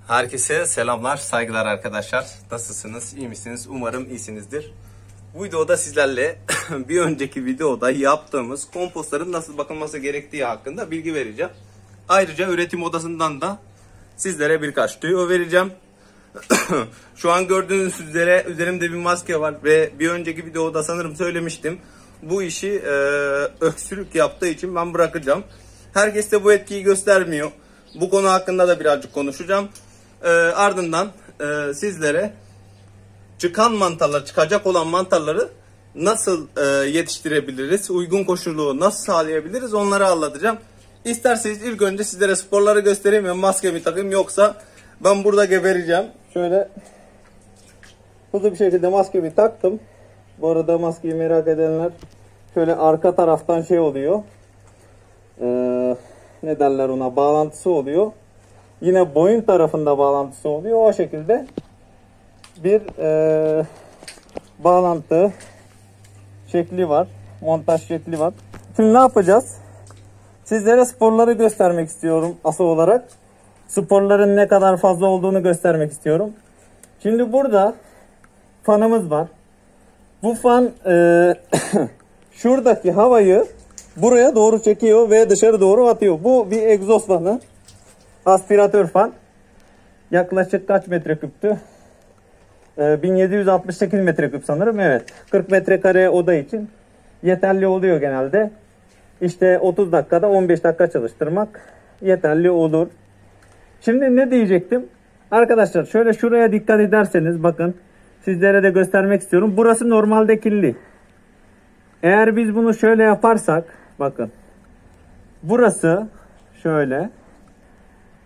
Herkese selamlar, saygılar arkadaşlar. Nasılsınız, iyi misiniz? Umarım iyisinizdir. Bu videoda sizlerle bir önceki videoda yaptığımız kompostların nasıl bakılması gerektiği hakkında bilgi vereceğim. Ayrıca üretim odasından da sizlere birkaç tüyo vereceğim. Şu an gördüğünüz üzere üzerimde bir maske var ve bir önceki videoda sanırım söylemiştim. Bu işi öksürük yaptığı için ben bırakacağım. Herkes de bu etkiyi göstermiyor. Bu konu hakkında da birazcık konuşacağım. Ardından sizlere çıkacak olan mantarları nasıl yetiştirebiliriz, uygun koşulu nasıl sağlayabiliriz onları anlatacağım. İsterseniz ilk önce sizlere sporları göstereyim ve maskemi takayım, yoksa ben burada gebereceğim. Şöyle hızlı bir şekilde maskemi taktım. Bu arada maskeyi merak edenler, şöyle arka taraftan şey oluyor. Ne derler ona, bağlantısı oluyor. Yine boyun tarafında bağlantısı oluyor. O şekilde bir bağlantı şekli var. Montaj şekli var. Şimdi ne yapacağız? Sizlere sporları göstermek istiyorum asıl olarak. Sporların ne kadar fazla olduğunu göstermek istiyorum. Şimdi burada fanımız var. Bu fan şuradaki havayı buraya doğru çekiyor ve dışarı doğru atıyor. Bu bir egzoz fanı. Aspiratör fan. Yaklaşık kaç metreküptü? 1768 metreküp sanırım. Evet. 40 metrekare oda için yeterli oluyor genelde. İşte 30 dakikada 15 dakika çalıştırmak yeterli olur. Şimdi ne diyecektim? Arkadaşlar şöyle şuraya dikkat ederseniz bakın, sizlere de göstermek istiyorum. Burası normalde kirli. Eğer biz bunu şöyle yaparsak bakın, burası şöyle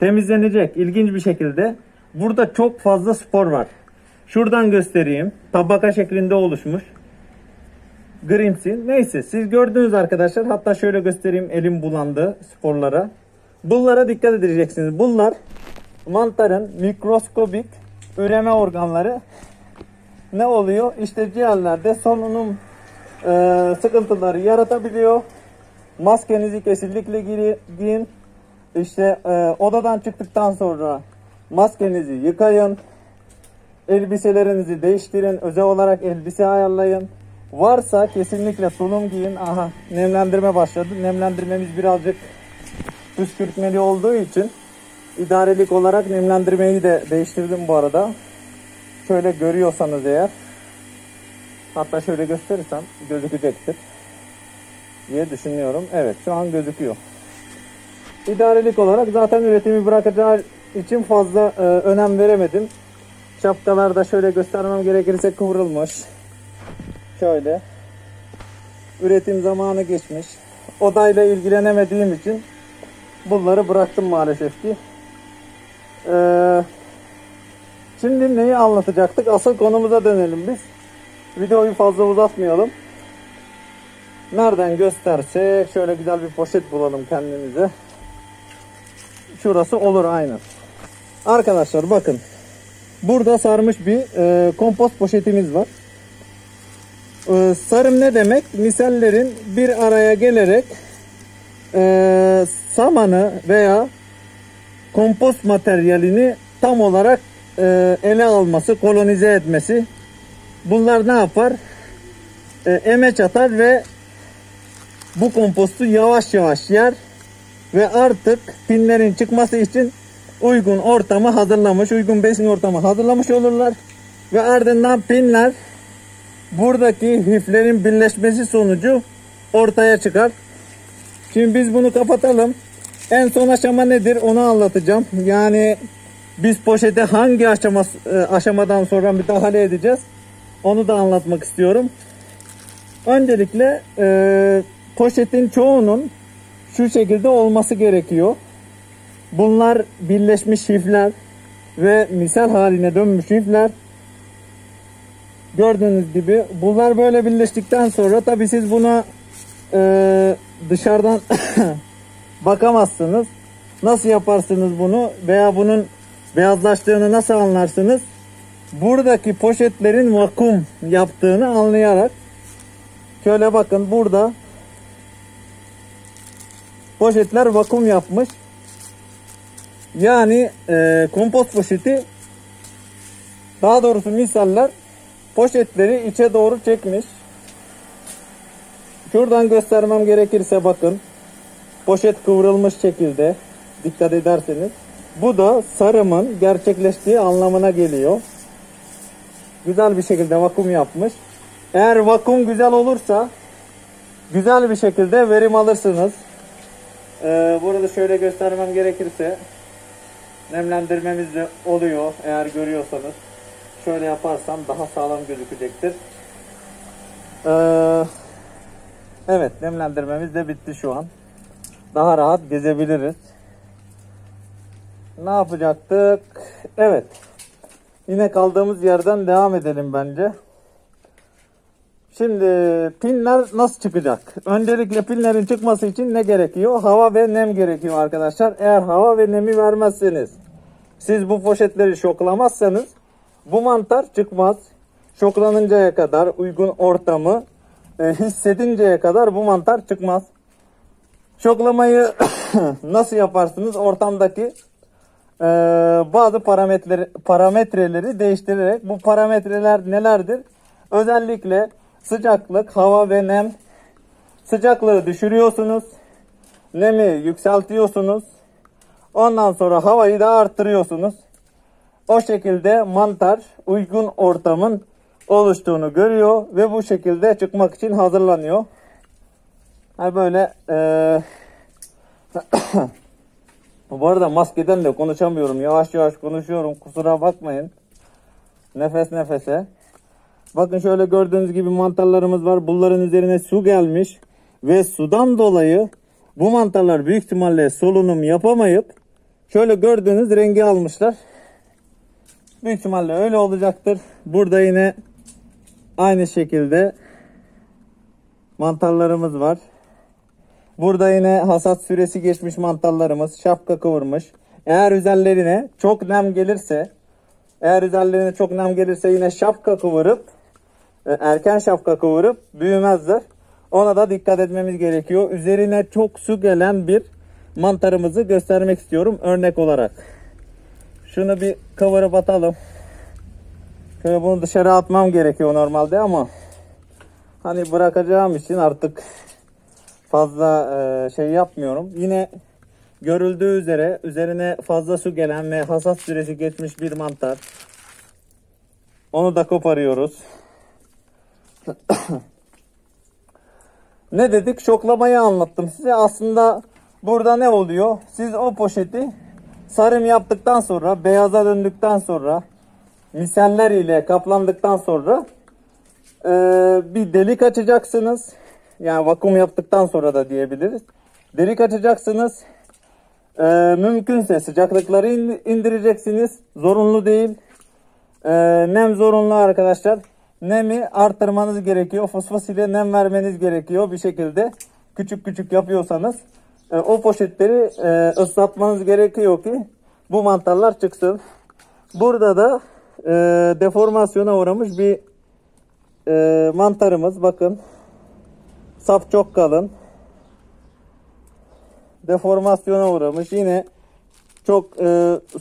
temizlenecek ilginç bir şekilde. Burada çok fazla spor var. Şuradan göstereyim. Tabaka şeklinde oluşmuş. Grimsi. Neyse, siz gördünüz arkadaşlar. Hatta şöyle göstereyim, elim bulandı sporlara. Bunlara dikkat edeceksiniz. Bunlar mantarın mikroskobik üreme organları. Ne oluyor? İşte ciğerlerde solunum sıkıntıları yaratabiliyor. Maskenizi kesinlikle giyin. İşte odadan çıktıktan sonra maskenizi yıkayın. Elbiselerinizi değiştirin. Özel olarak elbise ayarlayın. Varsa kesinlikle tulum giyin. Aha, nemlendirme başladı. Nemlendirmemiz birazcık püskürtmeli olduğu için idarelik olarak nemlendirmeyi de değiştirdim bu arada. Şöyle görüyorsanız eğer, hatta şöyle gösterirsem gözükecektir diye düşünüyorum. Evet, şu an gözüküyor. İdarelik olarak zaten üretimi bırakacağı için fazla önem veremedim. Şapkalar da şöyle göstermem gerekirse kıvrılmış. Şöyle. Üretim zamanı geçmiş. Odayla ilgilenemediğim için bunları bıraktım maalesef ki. Şimdi neyi anlatacaktık? Asıl konumuza dönelim biz. Videoyu fazla uzatmayalım. Nereden göstersek şöyle güzel bir poşet bulalım kendimize. Şurası olur aynen. Arkadaşlar bakın. Burada sarmış bir kompost poşetimiz var. Sarım ne demek? Misallerin bir araya gelerek samanı veya kompost materyalini tam olarak ele alması, kolonize etmesi. Bunlar ne yapar? Emeç atar ve bu kompostu yavaş yavaş yer ve artık pinlerin çıkması için uygun ortamı hazırlamış, uygun besin ortamı hazırlamış olurlar. Ve ardından pinler buradaki hiflerin birleşmesi sonucu ortaya çıkar. Şimdi biz bunu kapatalım. En son aşama nedir onu anlatacağım. Yani biz poşete hangi aşamadan sonra müdahale edeceğiz onu da anlatmak istiyorum. Öncelikle poşetin çoğunun şu şekilde olması gerekiyor. Bunlar birleşmiş hifler ve misal haline dönmüş hifler. Gördüğünüz gibi bunlar böyle birleştikten sonra tabi siz buna dışarıdan bakamazsınız. Nasıl yaparsınız bunu veya bunun beyazlaştığını nasıl anlarsınız? Buradaki poşetlerin vakum yaptığını anlayarak. Şöyle bakın, burada poşetler vakum yapmış. Yani kompost poşeti, daha doğrusu misaller poşetleri içe doğru çekmiş. Şuradan göstermem gerekirse bakın. Poşet kıvrılmış şekilde, dikkat ederseniz. Bu da sarımın gerçekleştiği anlamına geliyor. Güzel bir şekilde vakum yapmış. Eğer vakum güzel olursa güzel bir şekilde verim alırsınız. Burada şöyle göstermem gerekirse nemlendirmemiz de oluyor eğer görüyorsanız. Şöyle yaparsam daha sağlam gözükecektir. Evet, nemlendirmemiz de bitti şu an. Daha rahat gezebiliriz. Ne yapacaktık? Evet. Yine kaldığımız yerden devam edelim bence. Şimdi pinler nasıl çıkacak? Öncelikle pinlerin çıkması için ne gerekiyor? Hava ve nem gerekiyor arkadaşlar. Eğer hava ve nemi vermezseniz, siz bu poşetleri şoklamazsanız bu mantar çıkmaz. Şoklanıncaya kadar, uygun ortamı hissedinceye kadar bu mantar çıkmaz. Şoklamayı nasıl yaparsınız? Ortamdaki bazı parametreleri değiştirerek. Bu parametreler nelerdir? Özellikle sıcaklık, hava ve nem. Sıcaklığı düşürüyorsunuz. Nemi yükseltiyorsunuz. Ondan sonra havayı da arttırıyorsunuz. O şekilde mantar uygun ortamın oluştuğunu görüyor ve bu şekilde çıkmak için hazırlanıyor. Böyle bu arada maskeden de konuşamıyorum. Yavaş yavaş konuşuyorum. Kusura bakmayın. Nefes nefese. Bakın şöyle gördüğünüz gibi mantarlarımız var. Bunların üzerine su gelmiş. Ve sudan dolayı bu mantarlar büyük ihtimalle solunum yapamayıp şöyle gördüğünüz rengi almışlar. Büyük ihtimalle öyle olacaktır. Burada yine aynı şekilde mantarlarımız var. Burada yine hasat süresi geçmiş mantarlarımız, şapka kıvırmış. Eğer üzerlerine çok nem gelirse yine şapka kıvırıp erken şapka kıvırıp büyümezler. Ona da dikkat etmemiz gerekiyor. Üzerine çok su gelen bir mantarımızı göstermek istiyorum örnek olarak. Şunu bir kıvırıp atalım. Şöyle bunu dışarı atmam gerekiyor normalde ama hani bırakacağım için artık fazla şey yapmıyorum. Yine görüldüğü üzere üzerine fazla su gelen ve hasat süresi geçmiş bir mantar. Onu da koparıyoruz. Ne dedik? Şoklamayı anlattım size. Aslında burada ne oluyor? Siz o poşeti sarım yaptıktan sonra, beyaza döndükten sonra, miseller ile kaplandıktan sonra bir delik açacaksınız. Yani vakum yaptıktan sonra da diyebiliriz. Delik açacaksınız. Mümkünse sıcaklıkları indireceksiniz. Zorunlu değil. Nem zorunlu arkadaşlar. Nemi arttırmanız gerekiyor. Fosfos ile nem vermeniz gerekiyor bir şekilde. Küçük küçük yapıyorsanız o poşetleri ıslatmanız gerekiyor ki bu mantarlar çıksın. Burada da deformasyona uğramış bir mantarımız. Bakın. Sap çok kalın. Deformasyona uğramış. Yine çok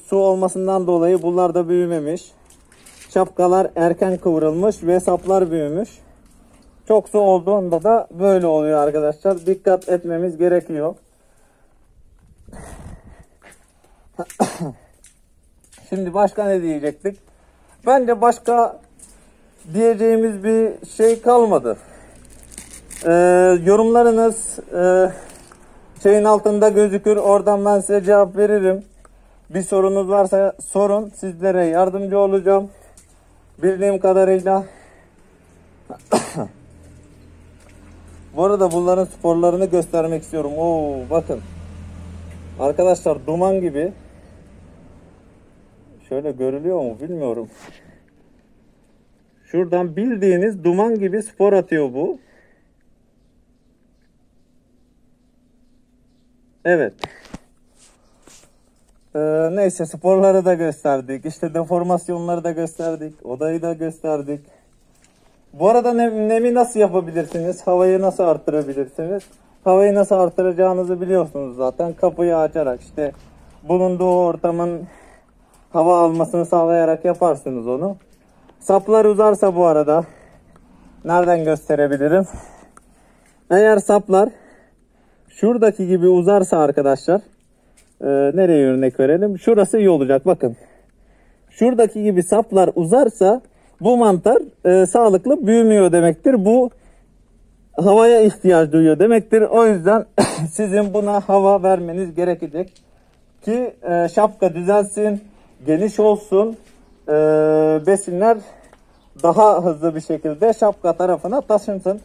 su olmasından dolayı bunlar da büyümemiş. Şapkalar erken kıvrılmış ve saplar büyümüş. Çok su olduğunda da böyle oluyor arkadaşlar. Dikkat etmemiz gerekiyor. Şimdi başka ne diyecektik? Bence başka diyeceğimiz bir şey kalmadı. Yorumlarınız şeyin altında gözükür. Oradan ben size cevap veririm. Bir sorunuz varsa sorun. Sizlere yardımcı olacağım. Bildiğim kadarıyla. Bu arada bunların sporlarını göstermek istiyorum. Oo, bakın. Arkadaşlar duman gibi. Şöyle görülüyor mu bilmiyorum. Şuradan bildiğiniz duman gibi spor atıyor bu. Evet. Neyse sporları da gösterdik. İşte deformasyonları da gösterdik. Odayı da gösterdik. Bu arada nemi nasıl yapabilirsiniz? Havayı nasıl arttırabilirsiniz? Havayı nasıl arttıracağınızı biliyorsunuz zaten. Kapıyı açarak işte bulunduğu ortamın hava almasını sağlayarak yaparsınız onu. Saplar uzarsa bu arada nereden gösterebilirim? Eğer saplar şuradaki gibi uzarsa arkadaşlar, nereye örnek verelim? Şurası iyi olacak, bakın. Şuradaki gibi saplar uzarsa bu mantar sağlıklı büyümüyor demektir. Bu havaya ihtiyaç duyuyor demektir. O yüzden sizin buna hava vermeniz gerekecek ki şapka düzelsin, geniş olsun, besinler daha hızlı bir şekilde şapka tarafına taşınsın.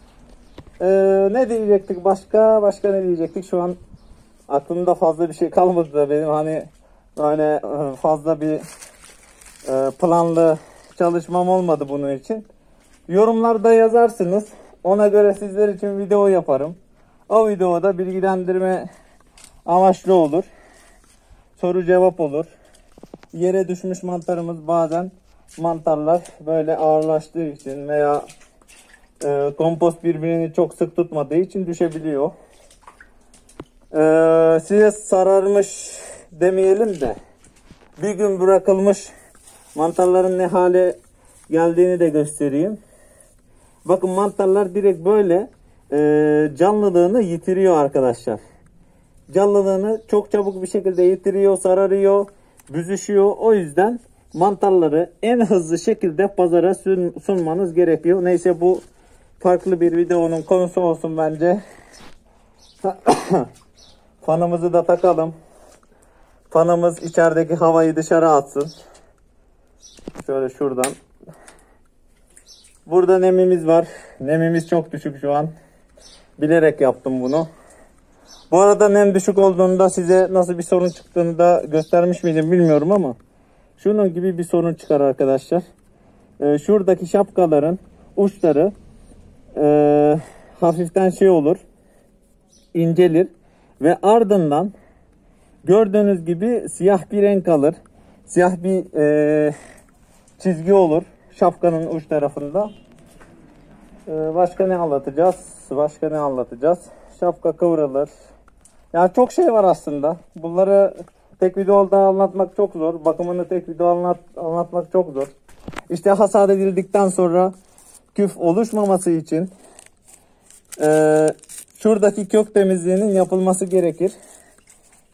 Ne diyecektik başka ne diyecektik? Şu an aklımda fazla bir şey kalmadı da benim, hani böyle fazla bir planlı çalışmam olmadı bunun için. Yorumlarda yazarsınız. Ona göre sizler için video yaparım. O videoda bilgilendirme amaçlı olur. Soru cevap olur. Yere düşmüş mantarımız, bazen mantarlar böyle ağırlaştığı için veya kompost birbirini çok sık tutmadığı için düşebiliyor. Size sararmış demeyelim de bir gün bırakılmış mantarların ne hale geldiğini de göstereyim. Bakın, mantarlar direkt böyle canlılığını yitiriyor arkadaşlar. Canlılığını çok çabuk bir şekilde yitiriyor, sararıyor, büzüşüyor. O yüzden mantarları en hızlı şekilde pazara sunmanız gerekiyor. Neyse, bu farklı bir videonun konusu olsun bence. Fanımızı da takalım. Fanımız içerideki havayı dışarı atsın. Şöyle şuradan. Burada nemimiz var. Nemimiz çok düşük şu an. Bilerek yaptım bunu. Bu arada nem düşük olduğunda size nasıl bir sorun çıktığını da göstermiş miydim bilmiyorum ama şunun gibi bir sorun çıkar arkadaşlar. Şuradaki şapkaların uçları hafiften şey olur, incelir ve ardından gördüğünüz gibi siyah bir renk alır. Siyah bir çizgi olur şapkanın uç tarafında. Başka ne anlatacağız? Şapka kıvrılır. Yani çok şey var aslında. Bunları tek videoda anlatmak çok zor. Bakımını tek video anlatmak çok zor. İşte hasat edildikten sonra küf oluşmaması için şuradaki kök temizliğinin yapılması gerekir.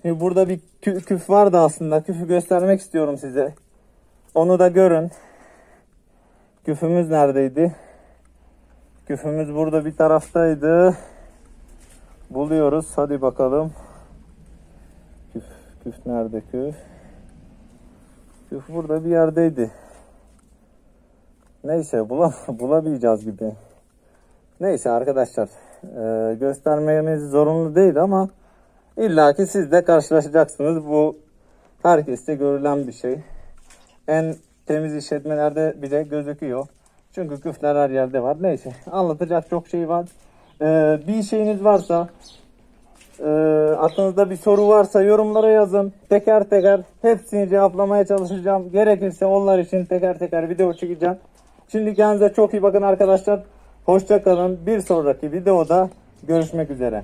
Şimdi burada bir küf vardı aslında. Küfü göstermek istiyorum size. Onu da görün. Küfümüz neredeydi? Küfümüz burada bir taraftaydı. Buluyoruz. Hadi bakalım. Küf nerede küf? Küf burada bir yerdeydi. Neyse, bulamayacağız gibi. Neyse arkadaşlar. Göstermemiz zorunlu değil ama illaki siz de karşılaşacaksınız. Bu herkeste görülen bir şey. En temiz işletmelerde bile gözüküyor. Çünkü küfler her yerde var. Neyse, anlatacak çok şey var. Bir şeyiniz varsa, aklınızda bir soru varsa yorumlara yazın. Teker teker hepsini cevaplamaya çalışacağım. Gerekirse onlar için teker teker video çekeceğim. Şimdi kendinize çok iyi bakın arkadaşlar. Hoşça kalın. Bir sonraki videoda görüşmek üzere.